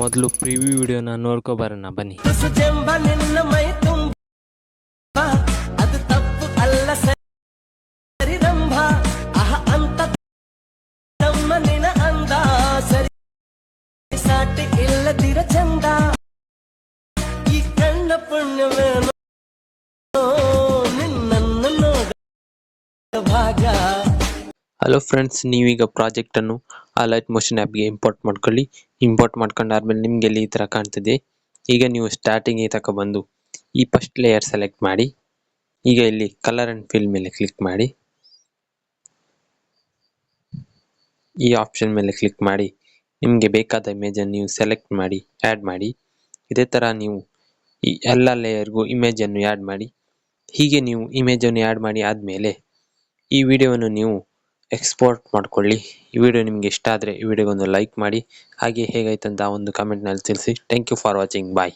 ಮೊದಲು ಪ್ರಿವ್ಯೂ ವಿಡಿಯೋನ ನೋಡ್ಕೊ ಬರೋಣ ಬನ್ನಿ. ತುಸುಜೆಂಬ ನಿನ್ನ ಮೈ ತುಂಬ ಅದು ತಪ್ಪು ಅಲ್ಲ ಸರಿರಂಭ ಅಹ ಅಂತ ತಮ್ಮ ನಿನ ಅಂದ ಸರಿ ಸಾಟಿ ಇಲ್ಲದಿರ ಚಂದ ಈ ಕಣ್ಣ ಪುಣ್ಯವೇನೋ ನಿನ್ನನ್ನು ನೋಡ ಭಾಗ. ಹಲೋ ಫ್ರೆಂಡ್ಸ್, ನೀವೀಗ ಪ್ರಾಜೆಕ್ಟನ್ನು ಆ ಲೈಟ್ ಮೋಷನ್ ಆ್ಯಪ್ಗೆ ಇಂಪೋರ್ಟ್ ಮಾಡ್ಕೊಳ್ಳಿ. ಇಂಪೋರ್ಟ್ ಮಾಡ್ಕೊಂಡಾದ್ಮೇಲೆ ನಿಮಗೆ ಇಲ್ಲಿ ಈ ಥರ ಕಾಣ್ತಿದೆ. ಈಗ ನೀವು ಸ್ಟಾರ್ಟಿಂಗಿಗೆ ತಗೊಬಂದು ಈ ಫಸ್ಟ್ ಲೇಯರ್ ಸೆಲೆಕ್ಟ್ ಮಾಡಿ. ಈಗ ಇಲ್ಲಿ ಕಲರ್ ಆ್ಯಂಡ್ ಫಿಲ್ ಮೇಲೆ ಕ್ಲಿಕ್ ಮಾಡಿ. ಈ ಆಪ್ಷನ್ ಮೇಲೆ ಕ್ಲಿಕ್ ಮಾಡಿ ನಿಮಗೆ ಬೇಕಾದ ಇಮೇಜನ್ನು ನೀವು ಸೆಲೆಕ್ಟ್ ಮಾಡಿ ಆ್ಯಡ್ ಮಾಡಿ. ಇದೇ ಥರ ನೀವು ಈ ಎಲ್ಲ ಲೇಯರ್ಗೂ ಇಮೇಜನ್ನು ಆ್ಯಡ್ ಮಾಡಿ. ಹೀಗೆ ನೀವು ಇಮೇಜನ್ನು ಆ್ಯಡ್ ಮಾಡಿ ಆದಮೇಲೆ ಈ ವಿಡಿಯೋವನ್ನು ನೀವು ಎಕ್ಸ್ಪೋರ್ಟ್ ಮಾಡ್ಕೊಳ್ಳಿ. ಈ ವಿಡಿಯೋ ನಿಮಗೆ ಇಷ್ಟ ಆದರೆ ಈ ವಿಡಿಯೋಗೊಂದು ಲೈಕ್ ಮಾಡಿ. ಹಾಗೆ ಹೇಗಾಯ್ತಂತ ಒಂದು ಕಮೆಂಟ್ನಲ್ಲಿ ತಿಳಿಸಿ. Thank you for watching. Bye.